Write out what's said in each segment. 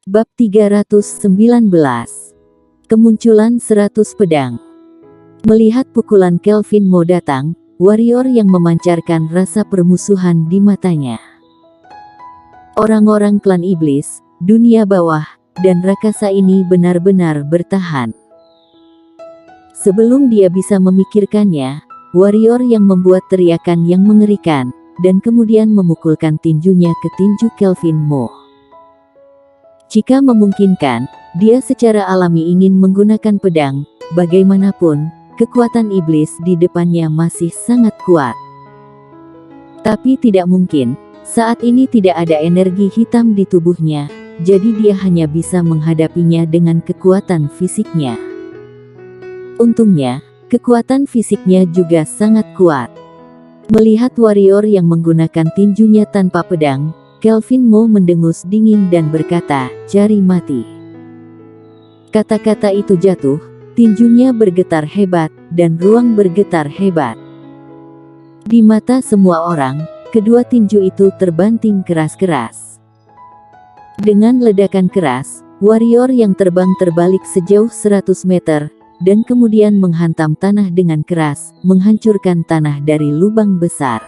Bab 319. Kemunculan 100 pedang. Melihat pukulan Kelvin Mo datang, warrior yang memancarkan rasa permusuhan di matanya. Orang-orang klan iblis, dunia bawah, dan rakasa ini benar-benar bertahan. Sebelum dia bisa memikirkannya, warrior yang membuat teriakan yang mengerikan, dan kemudian memukulkan tinjunya ke tinju Kelvin Mo. Jika memungkinkan, dia secara alami ingin menggunakan pedang, bagaimanapun, kekuatan iblis di depannya masih sangat kuat. Tapi tidak mungkin, saat ini tidak ada energi hitam di tubuhnya, jadi dia hanya bisa menghadapinya dengan kekuatan fisiknya. Untungnya, kekuatan fisiknya juga sangat kuat. Melihat warrior yang menggunakan tinjunya tanpa pedang, Kelvin Mo mendengus dingin dan berkata, "Cari mati." Kata-kata itu jatuh, tinjunya bergetar hebat, dan ruang bergetar hebat. Di mata semua orang, kedua tinju itu terbanting keras-keras. Dengan ledakan keras, warrior yang terbang terbalik sejauh 100 meter, dan kemudian menghantam tanah dengan keras, menghancurkan tanah dari lubang besar.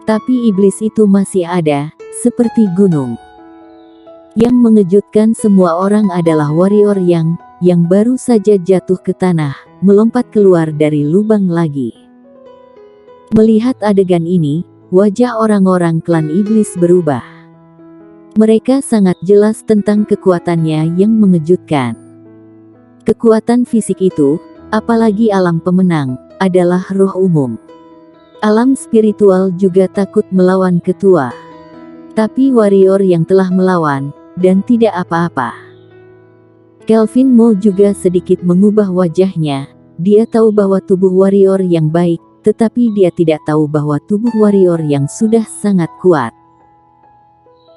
Tapi iblis itu masih ada, seperti gunung. Yang mengejutkan semua orang adalah warrior yang baru saja jatuh ke tanah, melompat keluar dari lubang lagi. Melihat adegan ini, wajah orang-orang klan iblis berubah. Mereka sangat jelas tentang kekuatannya yang mengejutkan. Kekuatan fisik itu, apalagi alam pemenang, adalah roh umum. Alam spiritual juga takut melawan ketua. Tapi warrior yang telah melawan, dan tidak apa-apa. Kelvin Mo juga sedikit mengubah wajahnya. Dia tahu bahwa tubuh warrior yang baik, tetapi dia tidak tahu bahwa tubuh warrior yang sudah sangat kuat.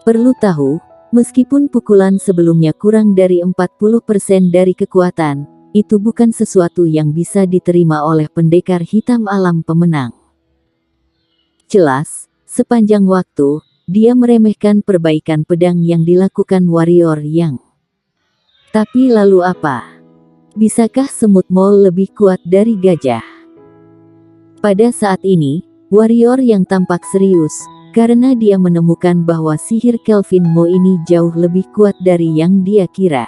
Perlu tahu, meskipun pukulan sebelumnya kurang dari 40% dari kekuatan, itu bukan sesuatu yang bisa diterima oleh pendekar hitam alam pemenang. Jelas, sepanjang waktu, dia meremehkan perbaikan pedang yang dilakukan warrior yang. Tapi lalu apa? Bisakah semut mole lebih kuat dari gajah? Pada saat ini, warrior yang tampak serius, karena dia menemukan bahwa sihir Kelvin Mo ini jauh lebih kuat dari yang dia kira.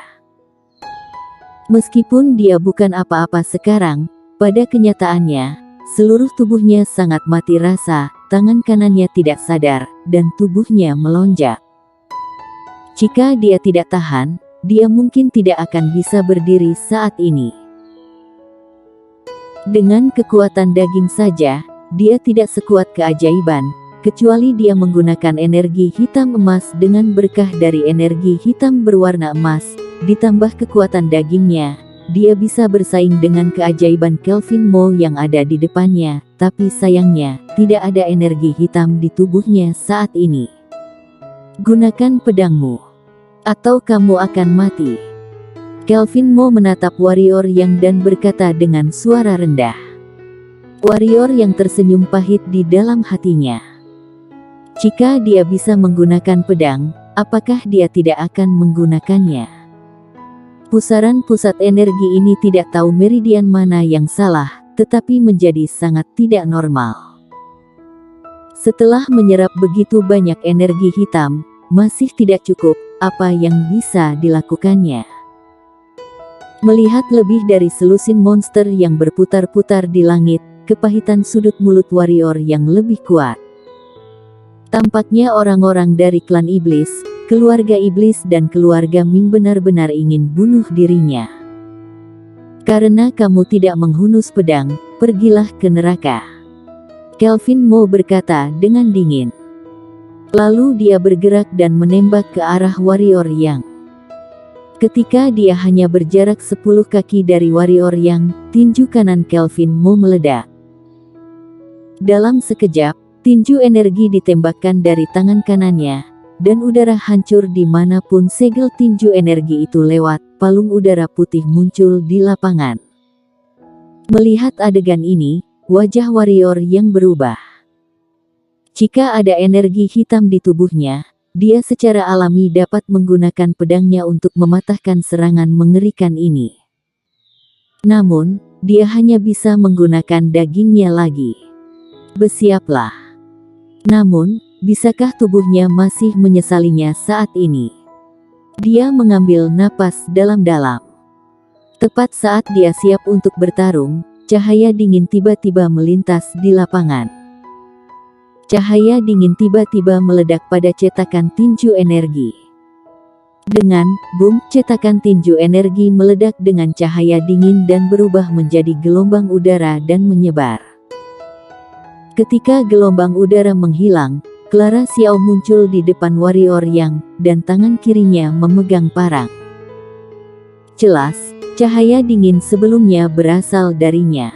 Meskipun dia bukan apa-apa sekarang, pada kenyataannya, seluruh tubuhnya sangat mati rasa, tangan kanannya tidak sadar, dan tubuhnya melonjak. Jika dia tidak tahan, dia mungkin tidak akan bisa berdiri saat ini. Dengan kekuatan daging saja, dia tidak sekuat keajaiban, kecuali dia menggunakan energi hitam emas dengan berkah dari energi hitam berwarna emas, ditambah kekuatan dagingnya, dia bisa bersaing dengan keajaiban Kelvin Mo yang ada di depannya, tapi sayangnya, tidak ada energi hitam di tubuhnya saat ini. Gunakan pedangmu, atau kamu akan mati. Kelvin Mo menatap warrior yang dan berkata dengan suara rendah. Warrior yang tersenyum pahit di dalam hatinya. Jika dia bisa menggunakan pedang, apakah dia tidak akan menggunakannya? Pusaran pusat energi ini tidak tahu meridian mana yang salah, tetapi menjadi sangat tidak normal. Setelah menyerap begitu banyak energi hitam, masih tidak cukup, apa yang bisa dilakukannya? Melihat lebih dari selusin monster yang berputar-putar di langit, kepahitan sudut mulut warrior yang lebih kuat. Tampaknya orang-orang dari klan iblis, keluarga iblis dan keluarga Ming benar-benar ingin bunuh dirinya. Karena kamu tidak menghunus pedang, pergilah ke neraka. Kelvin Mo berkata dengan dingin. Lalu dia bergerak dan menembak ke arah warrior yang. Ketika dia hanya berjarak 10 kaki dari warrior yang, tinju kanan Kelvin Mo meledak. Dalam sekejap, tinju energi ditembakkan dari tangan kanannya, dan udara hancur di manapun segel tinju energi itu lewat, palung udara putih muncul di lapangan. Melihat adegan ini, wajah warrior yang berubah. Jika ada energi hitam di tubuhnya, dia secara alami dapat menggunakan pedangnya untuk mematahkan serangan mengerikan ini. Namun, dia hanya bisa menggunakan dagingnya lagi. Bersiaplah. Namun, bisakah tubuhnya masih menyesalinya saat ini? Dia mengambil napas dalam-dalam. Tepat saat dia siap untuk bertarung, cahaya dingin tiba-tiba melintas di lapangan. Cahaya dingin tiba-tiba meledak pada cetakan tinju energi. Dengan boom, cetakan tinju energi meledak dengan cahaya dingin dan berubah menjadi gelombang udara dan menyebar. Ketika gelombang udara menghilang, Clara Xiao muncul di depan warrior Yang, dan tangan kirinya memegang parang. Jelas, cahaya dingin sebelumnya berasal darinya.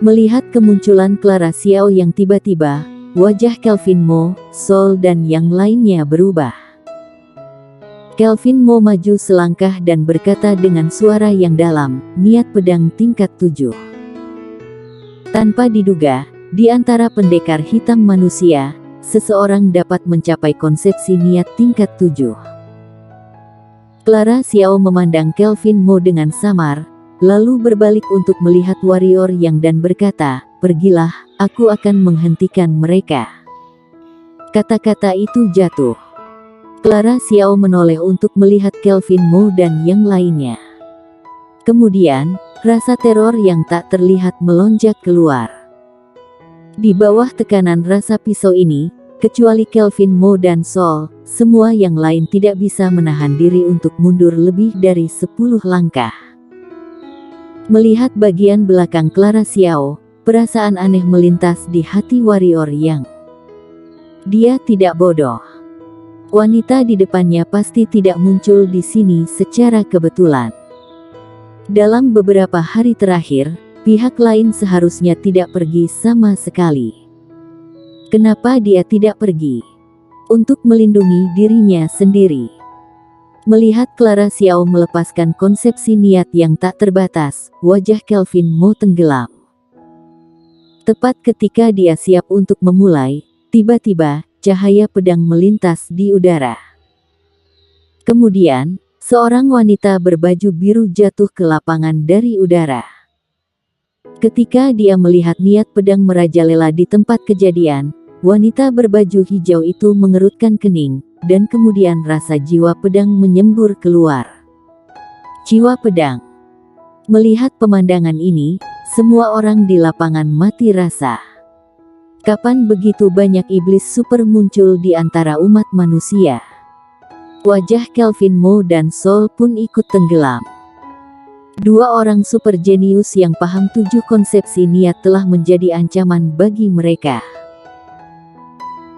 Melihat kemunculan Clara Xiao yang tiba-tiba, wajah Kelvin Mo, Sol dan yang lainnya berubah. Kelvin Mo maju selangkah dan berkata dengan suara yang dalam, niat pedang tingkat 7. Tanpa diduga, di antara pendekar hitam manusia, seseorang dapat mencapai konsepsi niat tingkat 7. Clara Xiao memandang Kelvin Mo dengan samar, lalu berbalik untuk melihat warrior Yang dan berkata, pergilah, aku akan menghentikan mereka. Kata-kata itu jatuh. Clara Xiao menoleh untuk melihat Kelvin Mo dan yang lainnya. Kemudian, rasa teror yang tak terlihat melonjak keluar. Di bawah tekanan rasa pisau ini, kecuali Kelvin Mo dan Sol, semua yang lain tidak bisa menahan diri untuk mundur lebih dari 10 langkah. Melihat bagian belakang Clara Xiao, perasaan aneh melintas di hati warrior Yang. Dia tidak bodoh. Wanita di depannya pasti tidak muncul di sini secara kebetulan. Dalam beberapa hari terakhir, pihak lain seharusnya tidak pergi sama sekali. Kenapa dia tidak pergi? Untuk melindungi dirinya sendiri. Melihat Clara Xiao melepaskan konsepsi niat yang tak terbatas, wajah Kelvin Mo tenggelam. Tepat ketika dia siap untuk memulai, tiba-tiba, cahaya pedang melintas di udara. Kemudian, seorang wanita berbaju biru jatuh ke lapangan dari udara. Ketika dia melihat niat pedang merajalela di tempat kejadian, wanita berbaju hijau itu mengerutkan kening, dan kemudian rasa jiwa pedang menyembur keluar. Jiwa pedang. Melihat pemandangan ini, semua orang di lapangan mati rasa. Kapan begitu banyak iblis super muncul di antara umat manusia? Wajah Kelvin Mo dan Sol pun ikut tenggelam. Dua orang super jenius yang paham 7 konsepsi niat telah menjadi ancaman bagi mereka.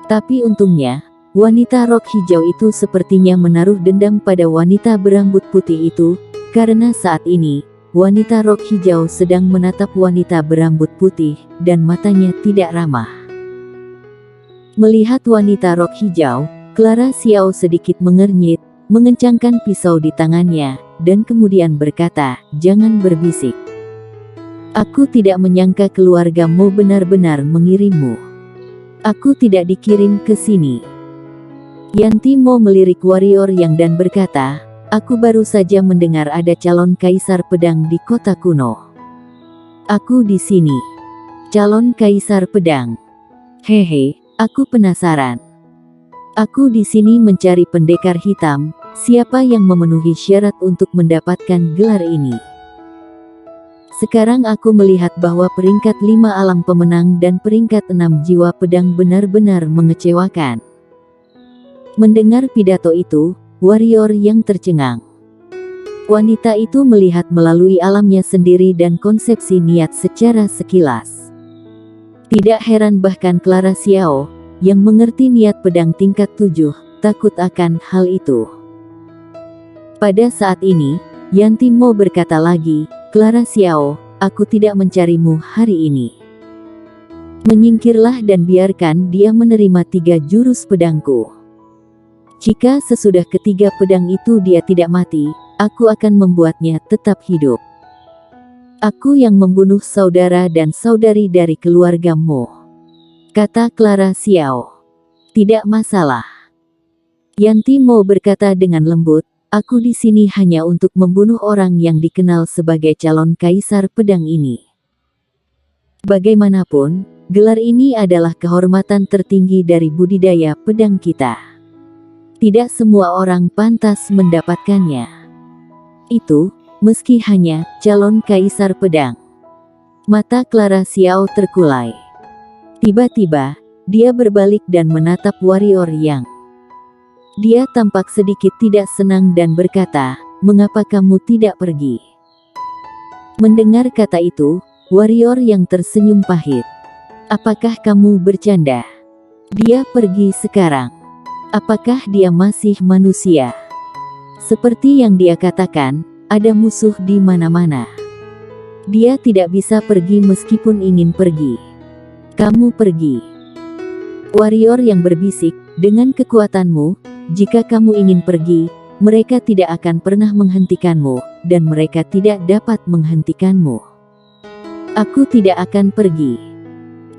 Tapi untungnya, wanita rok hijau itu sepertinya menaruh dendam pada wanita berambut putih itu, karena saat ini, wanita rok hijau sedang menatap wanita berambut putih, dan matanya tidak ramah. Melihat wanita rok hijau, Clara Xiao sedikit mengernyit, mengencangkan pisau di tangannya, dan kemudian berkata, jangan berbisik. Aku tidak menyangka keluargamu benar-benar mengirimmu. Aku tidak dikirim ke sini. Yanti Mo melirik warrior Yang dan berkata, aku baru saja mendengar ada calon kaisar pedang di kota kuno. Aku di sini. Calon kaisar pedang. Hehe, aku penasaran. Aku di sini mencari pendekar hitam, siapa yang memenuhi syarat untuk mendapatkan gelar ini. Sekarang aku melihat bahwa peringkat 5 alam pemenang dan peringkat 6 jiwa pedang benar-benar mengecewakan. Mendengar pidato itu, warrior Yang tercengang. Wanita itu melihat melalui alamnya sendiri dan konsepsi niat secara sekilas. Tidak heran bahkan Clara Xiao, yang mengerti niat pedang tingkat 7, takut akan hal itu. Pada saat ini, Yanti Mo berkata lagi, Clara Xiao, aku tidak mencarimu hari ini. Menyingkirlah dan biarkan dia menerima 3 jurus pedangku. Jika sesudah ketiga pedang itu dia tidak mati, aku akan membuatnya tetap hidup. Aku yang membunuh saudara dan saudari dari keluargamu, kata Clara Xiao. Tidak masalah. Yanti Mo berkata dengan lembut, aku di sini hanya untuk membunuh orang yang dikenal sebagai calon kaisar pedang ini. Bagaimanapun, gelar ini adalah kehormatan tertinggi dari budidaya pedang kita. Tidak semua orang pantas mendapatkannya. Itu, meski hanya calon kaisar pedang. Mata Clara Xiao terkulai. Tiba-tiba, dia berbalik dan menatap warrior Yang. Dia tampak sedikit tidak senang dan berkata, mengapa kamu tidak pergi? Mendengar kata itu, warrior Yang tersenyum pahit. Apakah kamu bercanda? Dia pergi sekarang. Apakah dia masih manusia? Seperti yang dia katakan, ada musuh di mana-mana. Dia tidak bisa pergi meskipun ingin pergi. Kamu pergi. Warrior Yang berbisik, dengan kekuatanmu, jika kamu ingin pergi, mereka tidak akan pernah menghentikanmu, dan mereka tidak dapat menghentikanmu. Aku tidak akan pergi.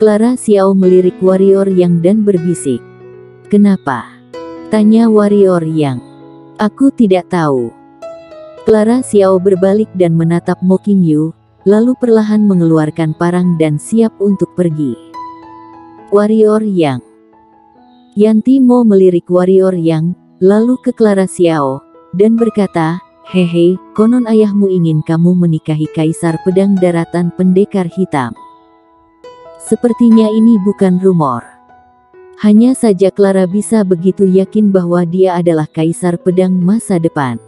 Clara Xiao melirik warrior Yang dan berbisik. Kenapa? Tanya warrior Yang. Aku tidak tahu. Clara Xiao berbalik dan menatap Mo Qingyu, lalu perlahan mengeluarkan parang dan siap untuk pergi. Warrior Yang. Yanti Mo melirik warrior Yang, lalu ke Clara Xiao, dan berkata, hehe, konon ayahmu ingin kamu menikahi kaisar pedang daratan pendekar hitam. Sepertinya ini bukan rumor. Hanya saja Clara bisa begitu yakin bahwa dia adalah kaisar pedang masa depan.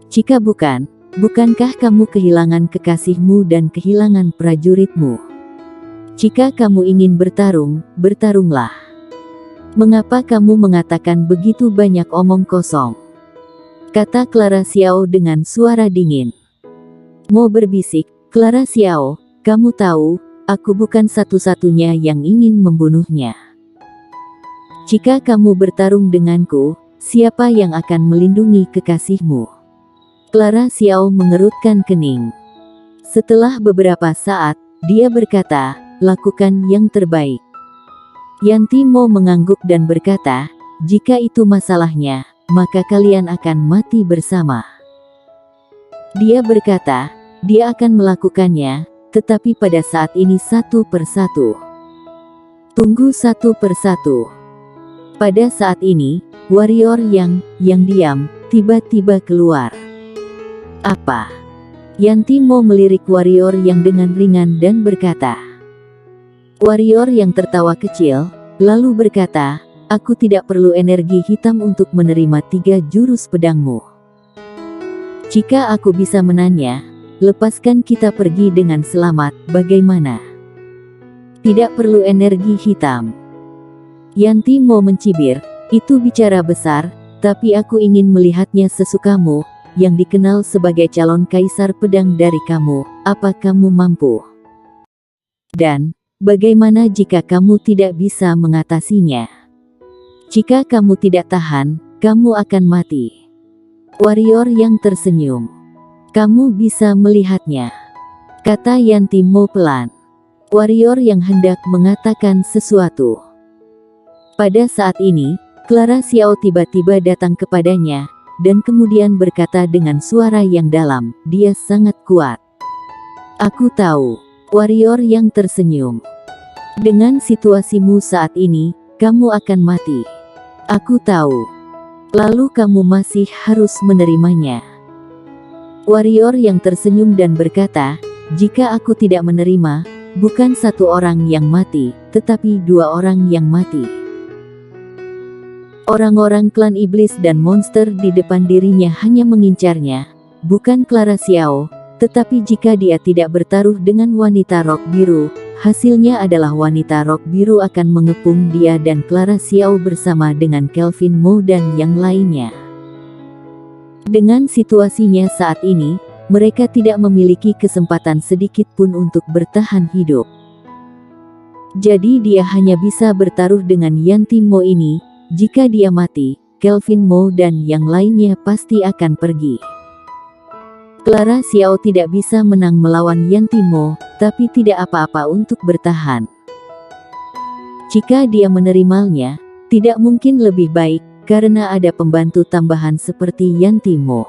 Jika bukan, bukankah kamu kehilangan kekasihmu dan kehilangan prajuritmu? Jika kamu ingin bertarung, bertarunglah. Mengapa kamu mengatakan begitu banyak omong kosong? Kata Clara Xiao dengan suara dingin. Mo berbisik, Clara Xiao, kamu tahu, aku bukan satu-satunya yang ingin membunuhnya. Jika kamu bertarung denganku, siapa yang akan melindungi kekasihmu? Clara Xiao mengerutkan kening. Setelah beberapa saat, dia berkata, lakukan yang terbaik. Yanti Mo mengangguk dan berkata, jika itu masalahnya, maka kalian akan mati bersama. Dia berkata, dia akan melakukannya, tetapi pada saat ini satu persatu. Tunggu satu persatu. Pada saat ini, warrior yang diam, tiba-tiba keluar. Apa? Yanti Mo melirik warrior Yang dengan ringan dan berkata. Warrior Yang tertawa kecil, lalu berkata, aku tidak perlu energi hitam untuk menerima 3 jurus pedangmu. Jika aku bisa menanya, lepaskan kita pergi dengan selamat, bagaimana? Tidak perlu energi hitam. Yanti Mo mencibir, itu bicara besar, tapi aku ingin melihatnya sesukamu, yang dikenal sebagai calon kaisar pedang dari kamu, apa kamu mampu? Dan, bagaimana jika kamu tidak bisa mengatasinya? Jika kamu tidak tahan, kamu akan mati. Warrior Yang tersenyum. Kamu bisa melihatnya. Kata Yanti Mo pelan. Warrior Yang hendak mengatakan sesuatu. Pada saat ini, Clara Xiao tiba-tiba datang kepadanya, dan kemudian berkata dengan suara yang dalam, dia sangat kuat. Aku tahu. Warrior Yang tersenyum. Dengan situasimu saat ini, kamu akan mati. Aku tahu. Lalu kamu masih harus menerimanya. Warrior Yang tersenyum dan berkata, jika aku tidak menerima, bukan 1 orang yang mati, tetapi 2 orang yang mati. Orang-orang klan iblis dan monster di depan dirinya hanya mengincarnya, bukan Clara Xiao. Tetapi jika dia tidak bertaruh dengan wanita rok biru, hasilnya adalah wanita rok biru akan mengepung dia dan Clara Xiao bersama dengan Kelvin Mo dan yang lainnya. Dengan situasinya saat ini, mereka tidak memiliki kesempatan sedikit pun untuk bertahan hidup. Jadi dia hanya bisa bertaruh dengan Yanti Mo ini, jika dia mati, Kelvin Mo dan yang lainnya pasti akan pergi. Clara Xiao tidak bisa menang melawan Yanti Mo, tapi tidak apa-apa untuk bertahan. Jika dia menerimanya, tidak mungkin lebih baik, karena ada pembantu tambahan seperti Yanti Mo.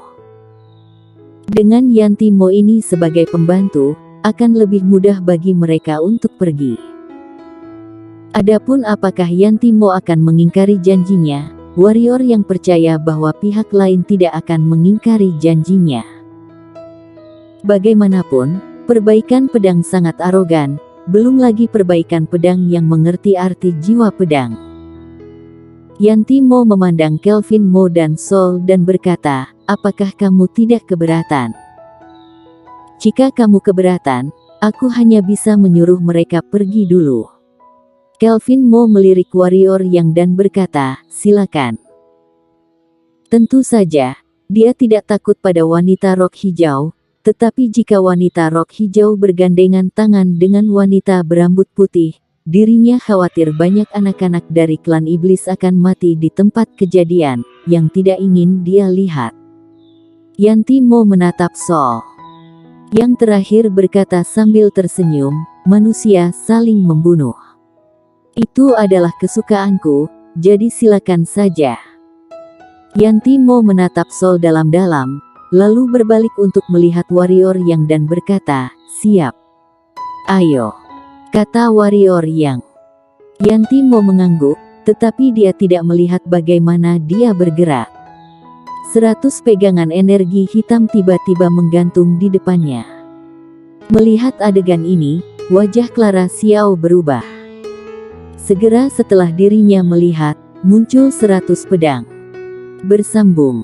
Dengan Yanti Mo ini sebagai pembantu, akan lebih mudah bagi mereka untuk pergi. Adapun apakah Yanti Mo akan mengingkari janjinya, warrior yang percaya bahwa pihak lain tidak akan mengingkari janjinya. Bagaimanapun, perbaikan pedang sangat arogan, belum lagi perbaikan pedang yang mengerti arti jiwa pedang. Yanti Mo memandang Kelvin Mo dan Sol dan berkata, apakah kamu tidak keberatan? Jika kamu keberatan, aku hanya bisa menyuruh mereka pergi dulu. Kelvin Mo melirik warrior yang dan berkata, silakan. Tentu saja, dia tidak takut pada wanita rok hijau, tetapi jika wanita rok hijau bergandengan tangan dengan wanita berambut putih, dirinya khawatir banyak anak-anak dari klan iblis akan mati di tempat kejadian, yang tidak ingin dia lihat. Yanti Mo menatap Sol. Yang terakhir berkata sambil tersenyum, manusia saling membunuh. Itu adalah kesukaanku, jadi silakan saja. Yanti Mo menatap Sol dalam-dalam, lalu berbalik untuk melihat warrior yang dan berkata, siap. Ayo, kata warrior yang. Yanti Mo mengangguk, tetapi dia tidak melihat bagaimana dia bergerak. 100 pegangan energi hitam tiba-tiba menggantung di depannya. Melihat adegan ini, wajah Clara Xiao berubah. Segera setelah dirinya melihat, muncul 100 pedang. Bersambung.